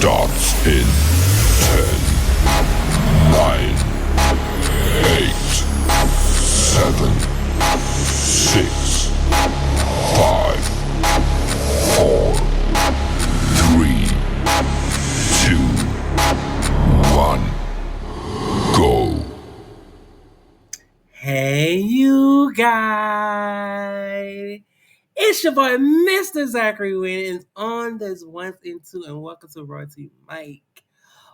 starts in 10, 9, 8, 7, 6, 5, 4, 3, 2, 1, go. Hey, you guys. It's your boy, Mr. Zachary Wynn, and on this once and two, and welcome to Royalty Mike.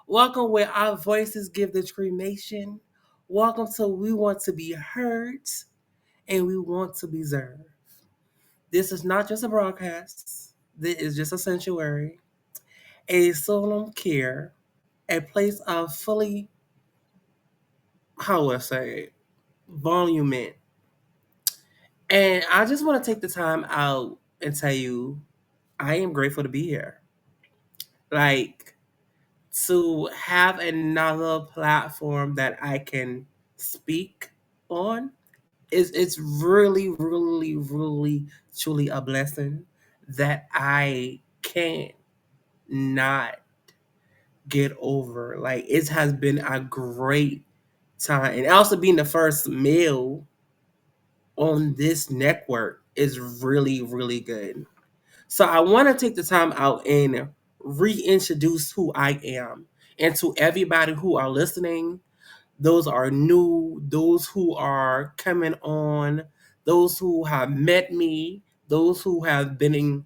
Welcome where our voices give the cremation. Welcome to We Want to Be Heard and We Want to Be Served. This is not just a broadcast, this is just a sanctuary, a solemn care, a place of fully, how would I say, volume in. And I just want to take the time out and tell you, I am grateful to be here. Like, to have another platform that I can speak on is it's really, really, really, truly a blessing that I can't not get over. Like, it has been a great time. And also being the first male on this network is really, really good. So I want to take the time out and reintroduce who I am. And to everybody who are listening, those are new, those who are coming on, those who have met me, those who have been in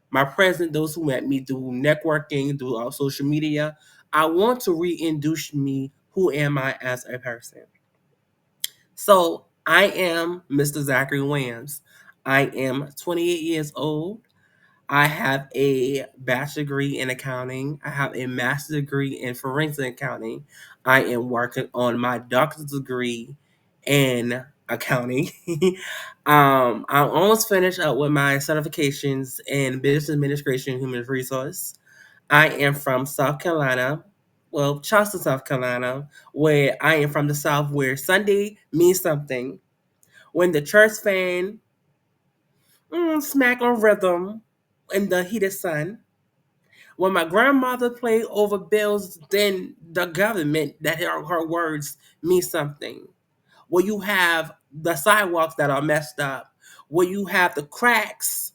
my present, those who met me through networking, through our social media. I want to reintroduce me. Who am I as a person? So I am Mr. Zachary Williams. I am 28 years old. I have a bachelor degree in accounting. I have a master's degree in forensic accounting. I am working on my doctorate degree in accounting. I'm almost finished up with my certifications in business administration and human resource. I am from South Carolina, well, Charleston, South Carolina, where I am from the South, where Sunday means something. When the church fan smack on rhythm in the heated sun. When my grandmother played over bills, then the government, that her words mean something. Where you have the sidewalks that are messed up, where you have the cracks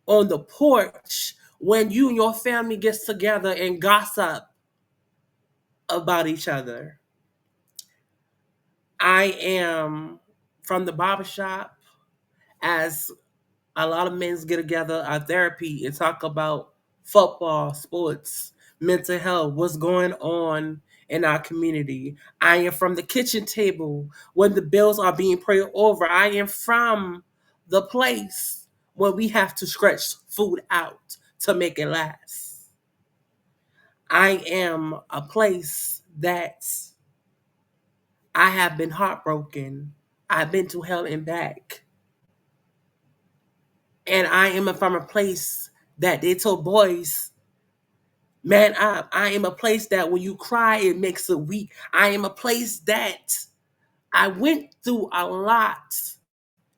on the porch, when you and your family gets together and gossip about each other. I am from the barbershop, as a lot of men get together at therapy and talk about football, sports, mental health, what's going on in our community. I am from the kitchen table when the bills are being prayed over. I am from the place where we have to stretch food out to make it last. I am a place that I have been heartbroken. I've been to hell and back. And I am from a place that they told boys, man up. I am a place that when you cry, it makes it weak. I am a place that I went through a lot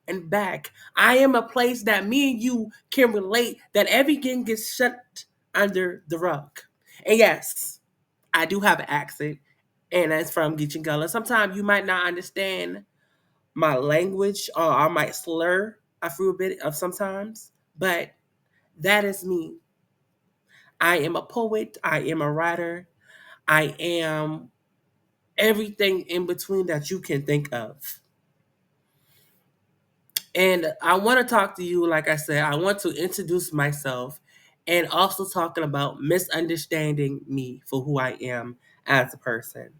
and back. I am a place that me and you can relate, that everything gets shut under the rug. And yes, I do have an accent, and that's from Geechee Gullah. Sometimes you might not understand my language, or I might slur a few bit of sometimes, but that is me. I am a poet. I am a writer. I am everything in between that you can think of. And I want to talk to you, like I said, I want to introduce myself and also talking about misunderstanding me for who I am as a person.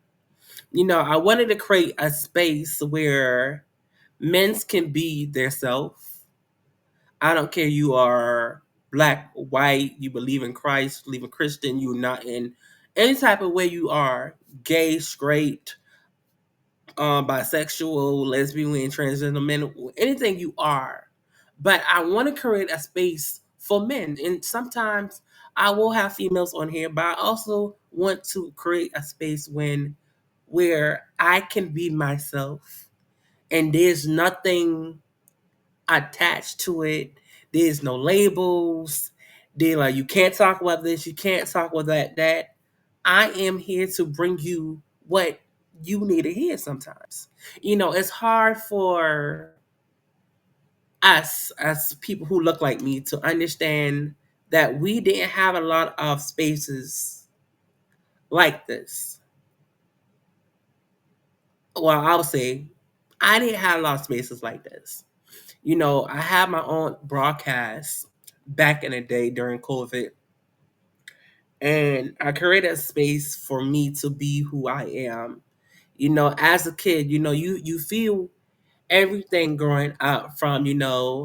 I wanted to create a space where men can be their self. I don't care you are black, white, you believe in Christ, believe in Christian, you're not in any type of way you are, gay, straight, bisexual, lesbian, transgender, men, anything you are. But I want to create a space for men. And sometimes I will have females on here, but I also want to create a space where I can be myself and there's nothing attached to it. There's no labels. They like, you can't talk about this, you can't talk about that. I am here to bring you what you need to hear sometimes. It's hard for us as people who look like me to understand that we didn't have a lot of spaces like this. Well, I would say I didn't have a lot of spaces like this. I had my own broadcast back in the day during COVID, and I created a space for me to be who I am. As a kid, you feel everything growing up from,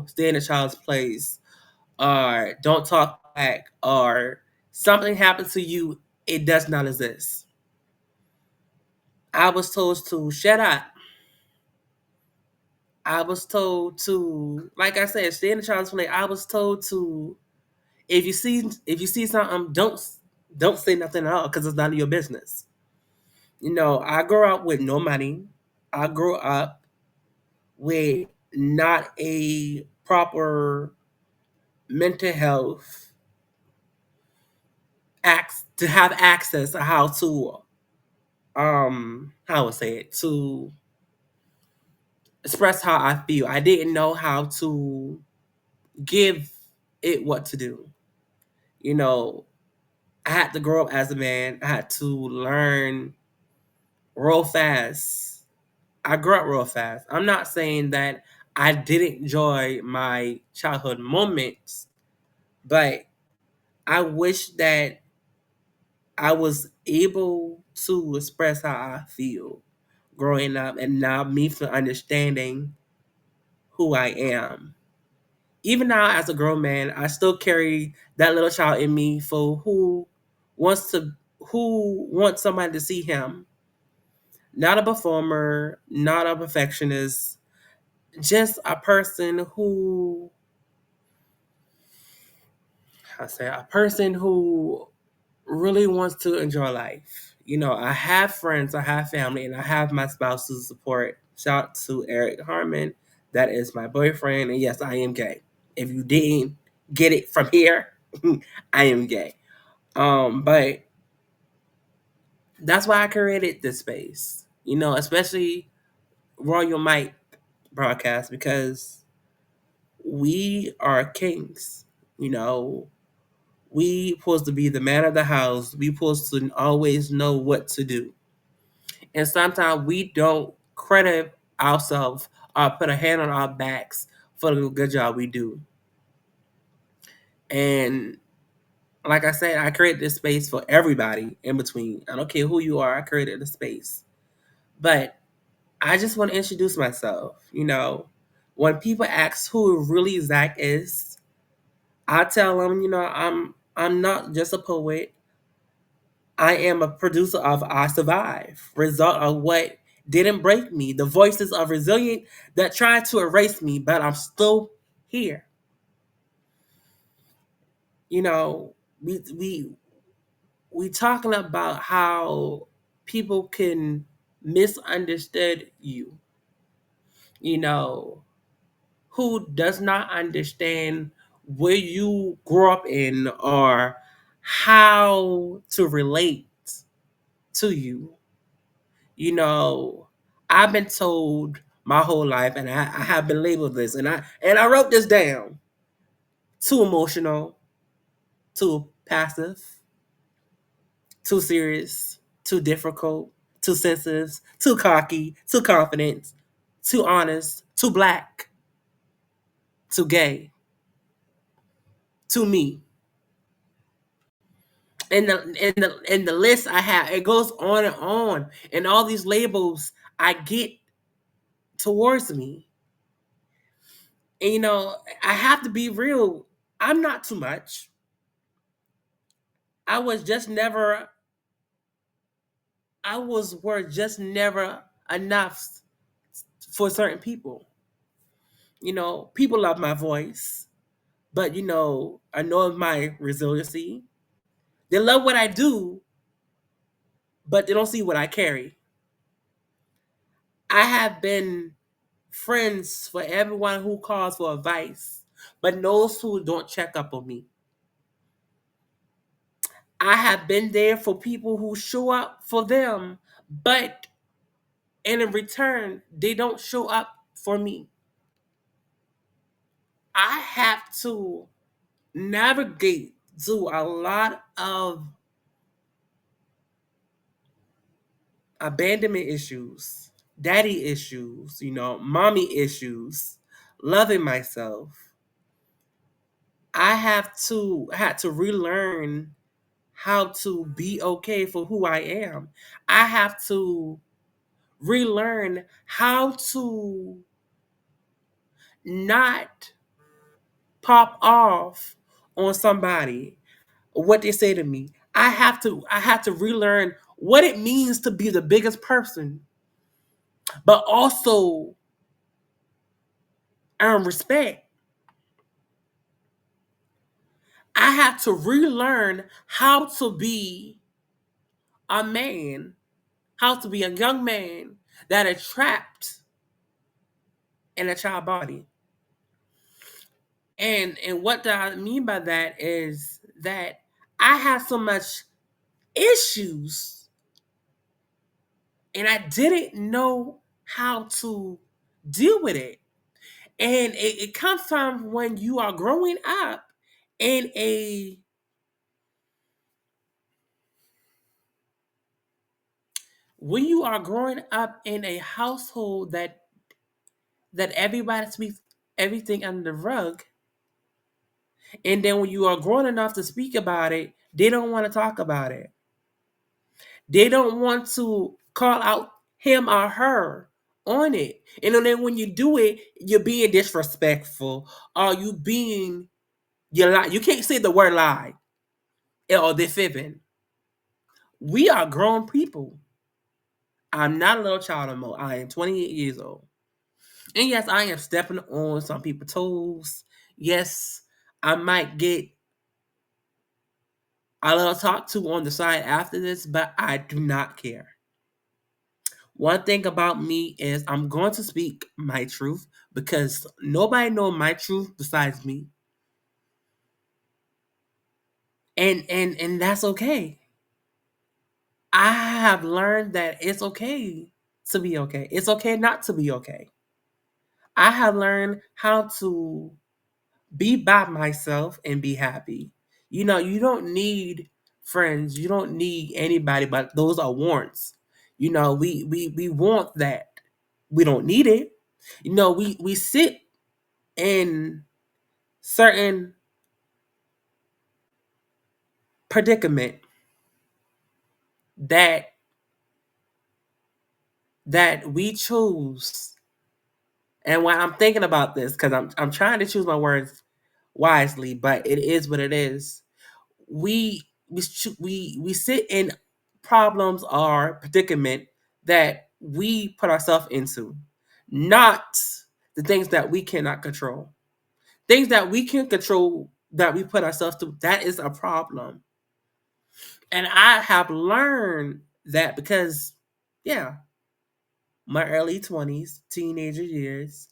stay in a child's place, or don't talk back, or something happens to you, it does not exist. I was told to shut up. I was told to, like I said, stay in the child's place. I was told to, if you see something, don't say nothing at all because it's none of your business. I grew up with no money. I grew up with not a proper mental health to have access to how to how would say it, to express how I feel. I didn't know how to give it what to do. You know, I had to grow up as a man. I had to learn real fast. I grew up real fast. I'm not saying that I didn't enjoy my childhood moments, but I wish that I was able to express how I feel growing up and now me for understanding who I am. Even now as a grown man, I still carry that little child in me for wants to who wants somebody to see him. Not a performer, not a perfectionist, just a person who a person who really wants to enjoy life. I have friends, I have family, and I have my spouse to support. Shout out to Eric Harmon. That is my boyfriend. And yes, I am gay. If you didn't get it from here, I am gay. But that's why I created this space. Especially Royal Mike broadcast, because we are kings. You know, we supposed to be the man of the house. We supposed to always know what to do. And sometimes we don't credit ourselves or put a hand on our backs for the good job we do. And like I said, I created this space for everybody in between. I don't care who you are, I created a space. But I just want to introduce myself. When people ask who really Zach is, I tell them, I'm not just a poet. I am a producer of I Survive, result of what didn't break me, the voices of resilient that tried to erase me, but I'm still here. You know, we talking about how people can misunderstood you. You know, who does not understand where you grew up in or how to relate to you. you know, I've been told my whole life, and I have been labeled this, and I wrote this down. Too emotional, too passive, too serious, too difficult, too sensitive, too cocky, too confident, too honest, too black, too gay, too me. And the list I have, it goes on and on. And all these labels I get towards me. And I have to be real. I'm not too much. I was just never I was were just never enough for certain people. People love my voice, but I know my resiliency. They love what I do, but they don't see what I carry. I have been friends for everyone who calls for advice, but those who don't check up on me. I have been there for people who show up for them, but in return, they don't show up for me. I have to navigate through a lot of abandonment issues, daddy issues, mommy issues, loving myself. I had to relearn how to be okay for who I am. I have to relearn how to not pop off on somebody or what they say to me. I have to relearn what it means to be the biggest person, but also earn respect. I have to relearn how to be a man, how to be a young man that is trapped in a child body. And what do I mean by that is that I have so much issues and I didn't know how to deal with it. And it comes from when you are growing up in a when you are growing up in a household that everybody sweeps everything under the rug, and then when you are grown enough to speak about it, they don't want to talk about it. They don't want to call out him or her on it. And then when you do it, you're being disrespectful or you lie. You can't say the word lie or they're fibbing. We are grown people. I'm not a little child anymore. I am 28 years old. And yes, I am stepping on some people's toes. Yes, I might get a little talk to on the side after this, but I do not care. One thing about me is I'm going to speak my truth because nobody knows my truth besides me. And that's okay. I have learned that it's okay to be okay. It's okay not to be okay. I have learned how to be by myself and be happy. You don't need friends. You don't need anybody, but those are wants. We want that. We don't need it. We sit in certain predicament that we choose. And when I'm thinking about this, because I'm trying to choose my words wisely, but it is what it is. We sit in problems or predicament that we put ourselves into, not the things that we cannot control. Things that we can control that we put ourselves through, that is a problem. And I have learned that because, yeah, my early 20s, teenager years,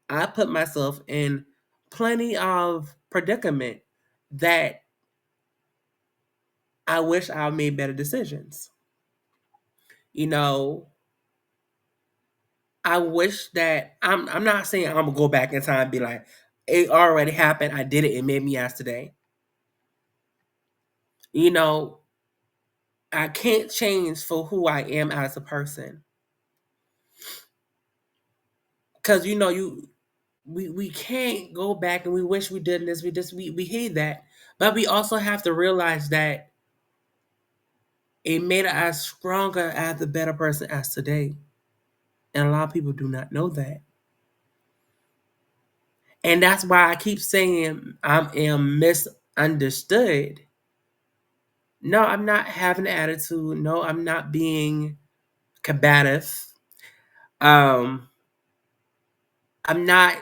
I put myself in plenty of predicament that I wish I made better decisions. You know, I wish that I'm not saying I'm gonna go back in time and be like, it already happened, I did it, it made me as today. You know, I can't change for who I am as a person. Cause we can't go back and we wish we did this, we hate that. But we also have to realize that it made us stronger as a better person as today. And a lot of people do not know that. And that's why I keep saying I am misunderstood. No, I'm not having an attitude. No, I'm not being combative. Um, I'm not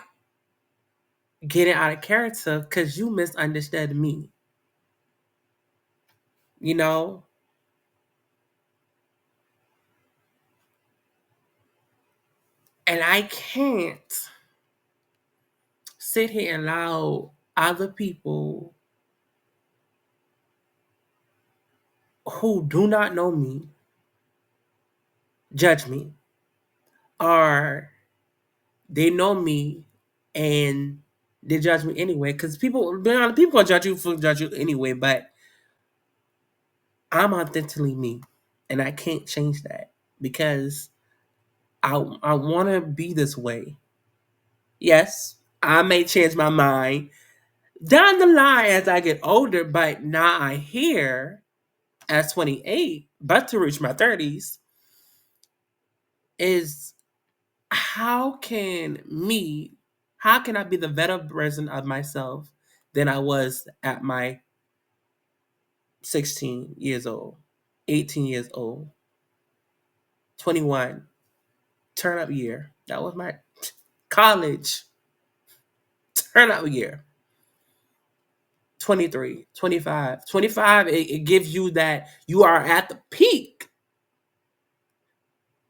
getting out of character because you misunderstood me. You know? And I can't sit here and allow other people who do not know me judge me, or they know me and they judge me anyway. Because people gonna judge you for judge you anyway, but I'm authentically me, and I can't change that because I want to be this way. Yes, I may change my mind down the line as I get older, but now I hear at 28, but to reach my 30s, is how can me, how can I be the better version of myself than I was at my 16 years old, 18 years old, 21, turn up year. That was my college turn up year. 23, 25. 25, it gives you that you are at the peak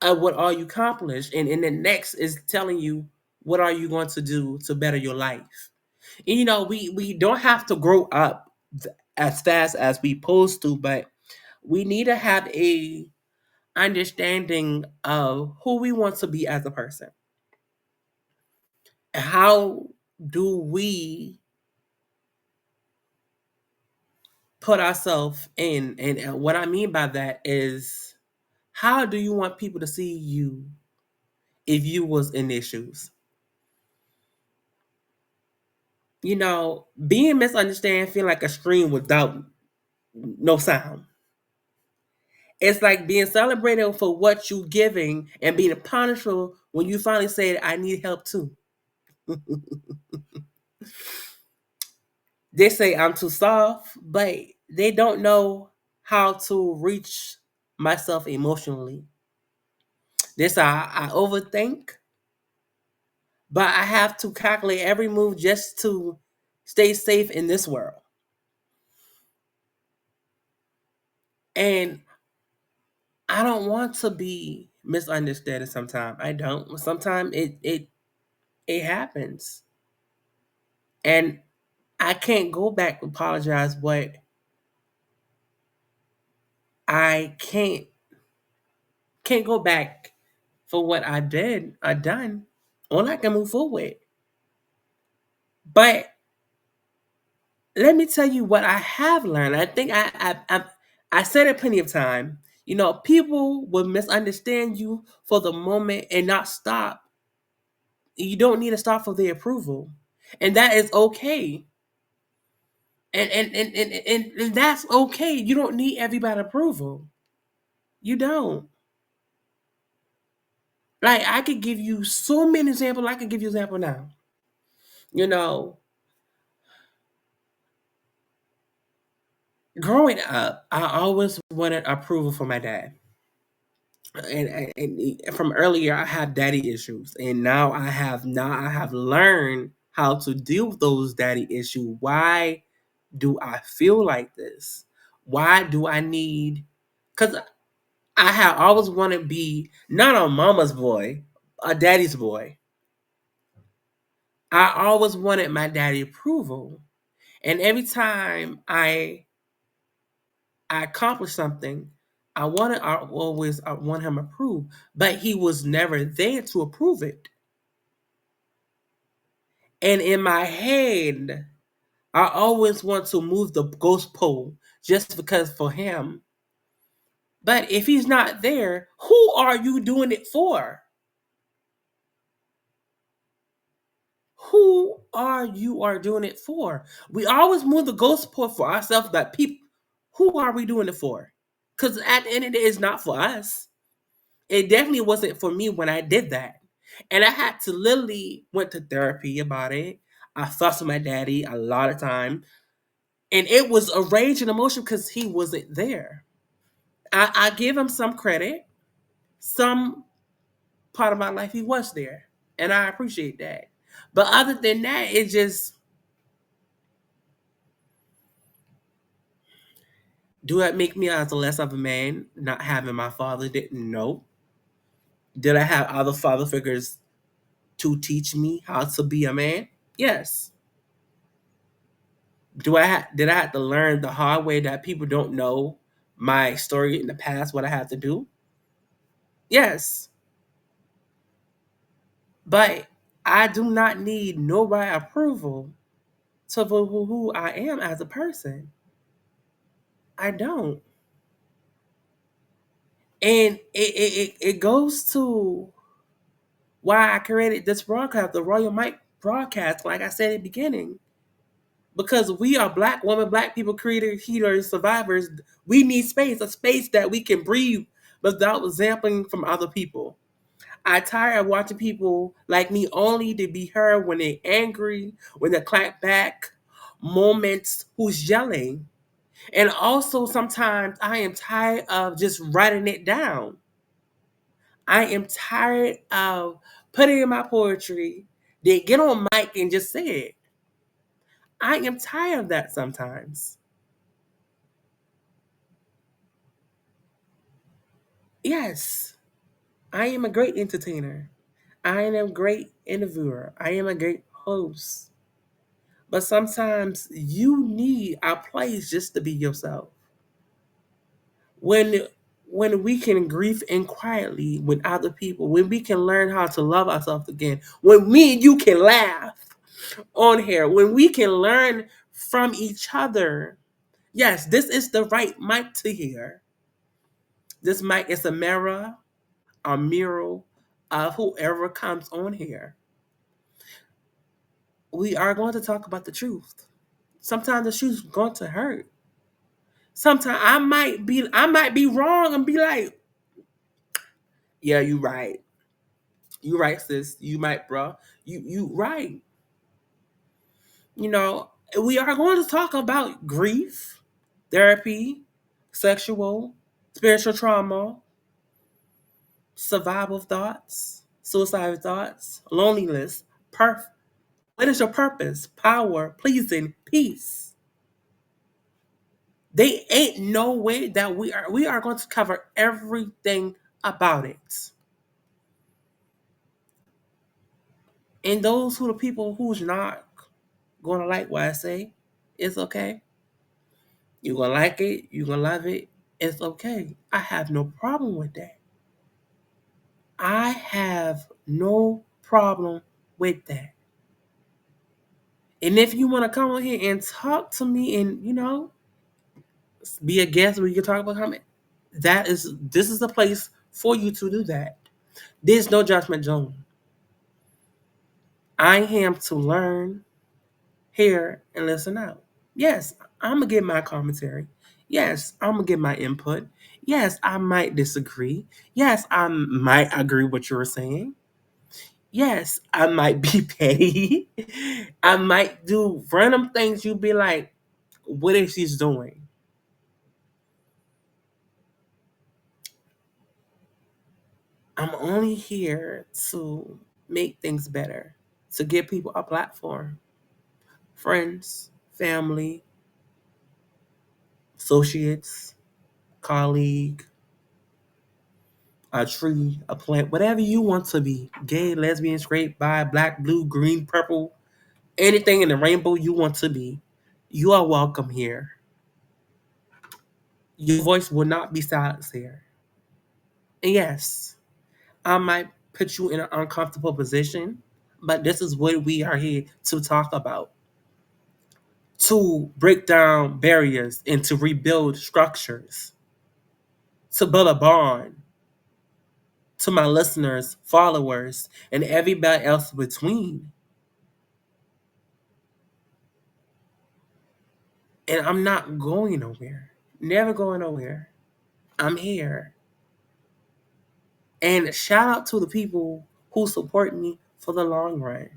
of what all you accomplished. And the next is telling you what are you going to do to better your life. And, we don't have to grow up as fast as we supposed to, but we need to have a understanding of who we want to be as a person. How do we put ourselves in? And what I mean by that is, how do you want people to see you if you was in their shoes? Being misunderstood feel like a stream without no sound. It's like being celebrated for what you giving and being punished for when you finally say, I need help too. They say I'm too soft, but they don't know how to reach myself emotionally. This I overthink, but I have to calculate every move just to stay safe in this world. And I don't want to be misunderstood sometimes. I don't. Sometimes it happens. And I can't go back and apologize, but I can't go back for what I done. All I can move forward. But let me tell you what I have learned. I think I said it plenty of time. People will misunderstand you for the moment and not stop. You don't need to stop for their approval, and that is okay. And that's okay. You don't need everybody's approval. You don't. Like, I could give you so many examples. I can give you an example now. You know, Growing up, I always wanted approval from my dad. And from earlier, I have daddy issues, and now I have learned how to deal with those daddy issues. Why do I feel like this? Why do I need? Because I have always wanted to be not a mama's boy, a daddy's boy. I always wanted my daddy approval, and every time I accomplished something, I want him approved, but he was never there to approve it. And in my head, I always want to move the ghost pole just because for him. But if he's not there, who are you doing it for? Who are doing it for? We always move the ghost pole for ourselves, but people, who are we doing it for? Because at the end of the day, it's not for us. It definitely wasn't for me when I did that. And I had to literally went to therapy about it. I fussed with my daddy a lot of time. And it was a rage and emotion because he wasn't there. I give him some credit. Some part of my life he was there. And I appreciate that. But other than that, it just, do that make me as a less of a man not having my father? Didn't know. Did I have other father figures to teach me how to be a man? Yes. Did I have to learn the hard way that people don't know my story in the past, what I had to do. Yes, but I do not need nobody approval to who I am as a person. I don't. And it goes to why I created this broadcast, the Royal Mike broadcast, like I said in the beginning. Because we are black women, black people, creators, healers, survivors. We need space, a space that we can breathe without sampling from other people. I tired of watching people like me only to be heard when they're angry, when they clap back, moments who's yelling. And also sometimes I am tired of just writing it down. I am tired of putting in my poetry, then get on mic and just say it. I am tired of that sometimes. Yes, I am a great entertainer. I am a great interviewer. I am a great host. But sometimes you need a place just to be yourself. When we can grieve and quietly with other people, when we can learn how to love ourselves again, when me and you can laugh on here, when we can learn from each other. Yes, this is the right mic to hear. This mic is a mirror of whoever comes on here. We are going to talk about the truth. Sometimes the truth's going to hurt. Sometimes I might be wrong and be like, yeah, you right. You right, sis. You might, bro. You right. You know, we are going to talk about grief, therapy, sexual, spiritual trauma, survival thoughts, suicidal thoughts, loneliness, what is your purpose? Power, pleasing, peace. They ain't no way that we are going to cover everything about it. And those who the people who's not gonna like what I say, it's okay. You're gonna like it, you're gonna love it, it's okay. I have no problem with that. I have no problem with that. And if you want to come on here and talk to me and, be a guest where you can talk about comment, this is the place for you to do that. There's no judgment zone. I am to learn, hear, and listen out. Yes, I'm gonna give my commentary. Yes, I'm gonna give my input. Yes, I might disagree. Yes, I might agree with what you were saying. Yes, I might be petty. I might do random things you'd be like, what is she doing? I'm only here to make things better, to give people a platform. Friends, family, associates, colleague, a tree, a plant, whatever you want to be. Gay, lesbian, straight, bi, black, blue, green, purple, anything in the rainbow you want to be. You are welcome here. Your voice will not be silenced here. And yes, I might put you in an uncomfortable position, but this is what we are here to talk about. To break down barriers and to rebuild structures, to build a bond to my listeners, followers, and everybody else between. And I'm not going nowhere, never going nowhere. I'm here. And shout out to the people who support me for the long run.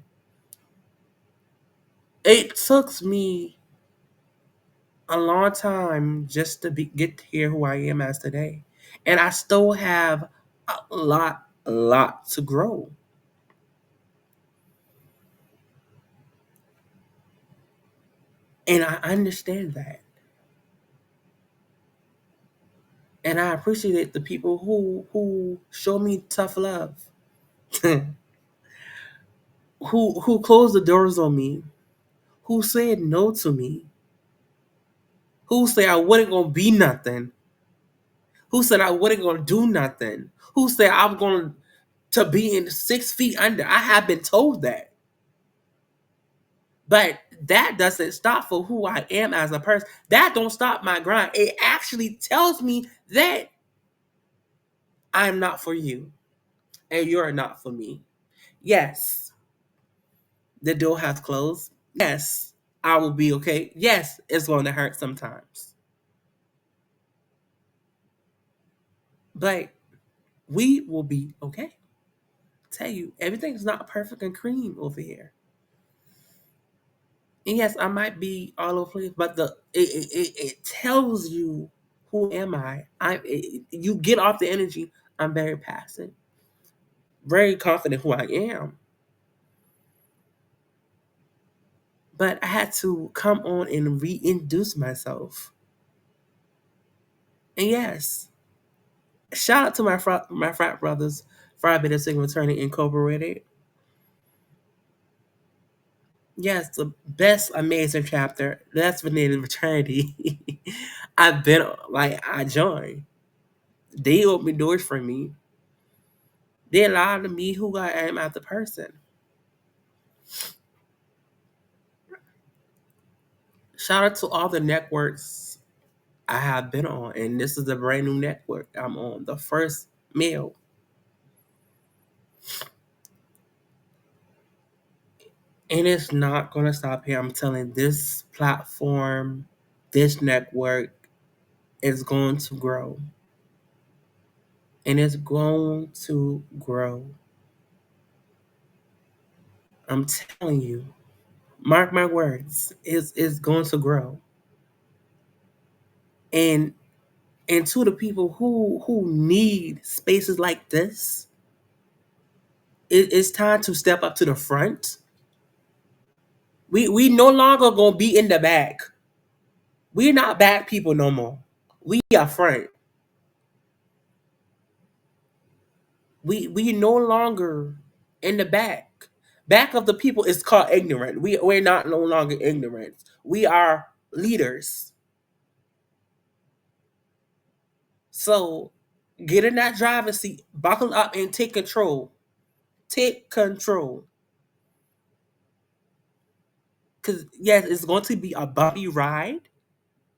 It took me a long time just to get here who I am as today. And I still have a lot to grow. And I understand that. And I appreciate the people who show me tough love. who closed the doors on me, who said no to me, who said I wasn't gonna be nothing. Who said I wasn't going to do nothing? Who said I'm going to be in 6 feet under? I have been told that. But that doesn't stop for who I am as a person. That don't stop my grind. It actually tells me that I'm not for you and you're not for me. Yes, the door has closed. Yes, I will be okay. Yes, it's going to hurt sometimes. But we will be okay. Tell you, everything's not perfect and cream over here. And yes, I might be all over the place, but it tells you who am I. You get off the energy. I'm very passive, very confident who I am. But I had to come on and reintroduce myself. And yes, shout out to my frat brothers, Phi Beta Sigma Fraternity Incorporated. Yes, the best amazing chapter. That's Vanilla Fraternity. I've been like I joined. They opened doors for me. They allowed me who I am as a person. Shout out to all the networks I have been on, and this is a brand new network I'm on, the first male. And it's not gonna stop here. I'm telling this platform, this network is going to grow. And it's going to grow. I'm telling you. Mark my words, is going to grow. And to the people who need spaces like this, it's time to step up to the front. We no longer gonna be in the back. We're not back people no more. We are front. We no longer in the back. Back of the people is called ignorant. We're not no longer ignorant. We are leaders. So get in that driver's seat, buckle up, and take control. Take control. Because, yes, it's going to be a bumpy ride.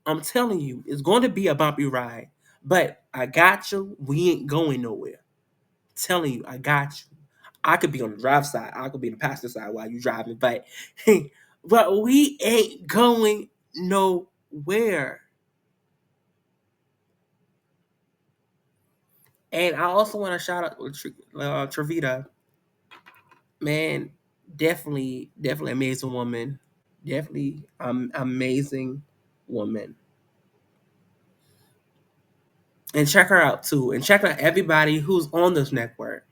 I'm telling you, it's going to be a bumpy ride. But I got you. We ain't going nowhere. I'm telling you, I got you. I could be on the drive side. I could be on the passenger side while you driving. But, but we ain't going nowhere. And I also want to shout out Trevita. Man, definitely amazing woman. Definitely amazing woman. And check her out too. And check out everybody who's on this network.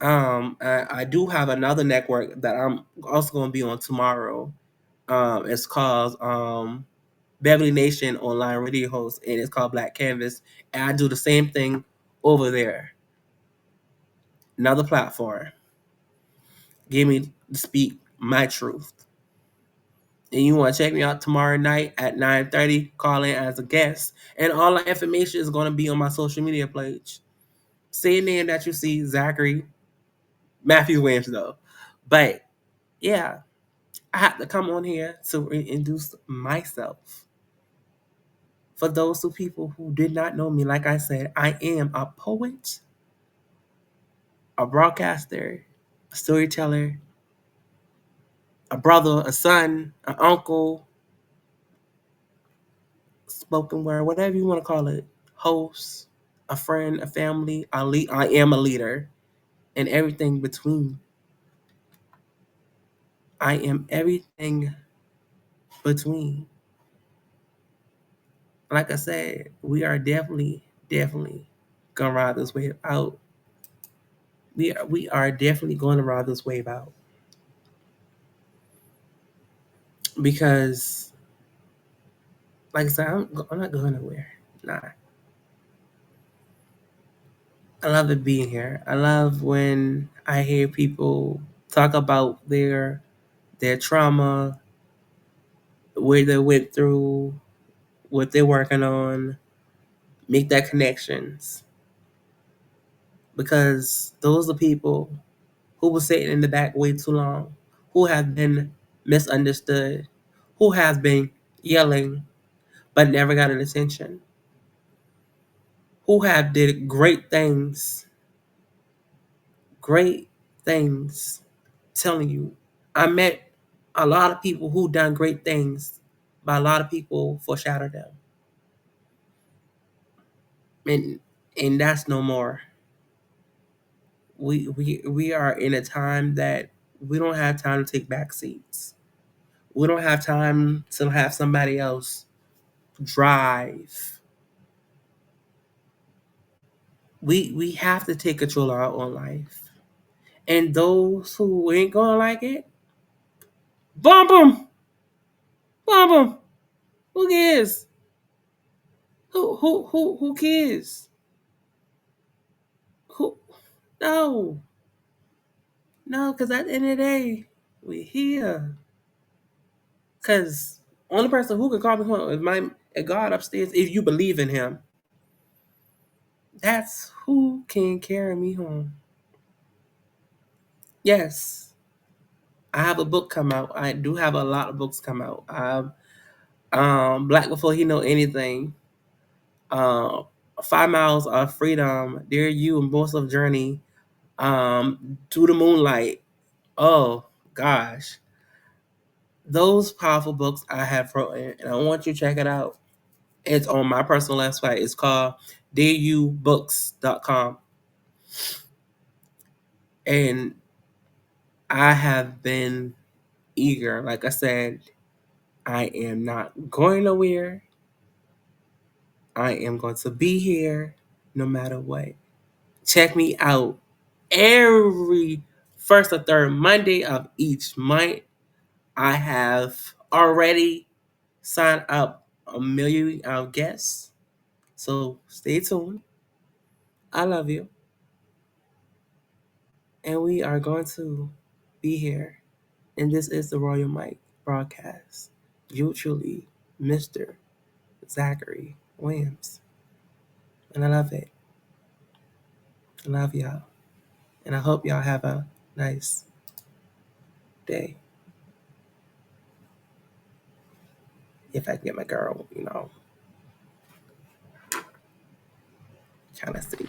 I do have another network that I'm also going to be on tomorrow. It's called Beverly Nation Online Radio Host, and it's called Black Canvas. And I do the same thing over there. Another platform. Give me to speak my truth. And you want to check me out tomorrow night at 9:30, call in as a guest. And all the information is going to be on my social media page. Say a name that you see, Zachary Matthew Williams, though. But, yeah, I had to come on here to introduce myself. For those two people who did not know me, like I said, I am a poet, a broadcaster, a storyteller, a brother, a son, an uncle, spoken word, whatever you want to call it, host, a friend, a family. I am a leader, and everything between. I am everything between. Like I said, we are definitely gonna ride this wave out. We are definitely going to ride this wave out because, like I said, I'm not going nowhere. Nah. I love it being here. I love when I hear people talk about their trauma, where they went through, what they're working on, make that connections, because those are people who were sitting in the back way too long, who have been misunderstood, who have been yelling but never got an attention, who have did great things, great things. Telling you, I met a lot of people who done great things, but a lot of people foreshadowed them, and that's no more. We are in a time that we don't have time to take back seats. We don't have time to have somebody else drive. We have to take control of our own life. And those who ain't gonna like it, bump them, bump them. Who cares? Who cares? Who? No, no, because at the end of the day, we here. Because only person who can call me home is my God upstairs. If you believe in Him, that's who can carry me home. Yes, I have a book come out. I do have a lot of books come out. Black Before He Know Anything, uh, 5 Miles of Freedom, Dear You, and Most of Journey, To the Moonlight. Oh gosh, those powerful books I have written, and I want you to check it out. It's on my personal website. It's called dearyoubooks.com. And I have been eager. Like I said, I am not going nowhere. I am going to be here no matter what. Check me out every first or third Monday of each month. I have already signed up a million guests. So stay tuned. I love you. And we are going to be here. And this is the Royal Mike broadcast. You truly, Mr. Zachary Williams. And I love it. I love y'all. And I hope y'all have a nice day. If I can get my girl, kind of see.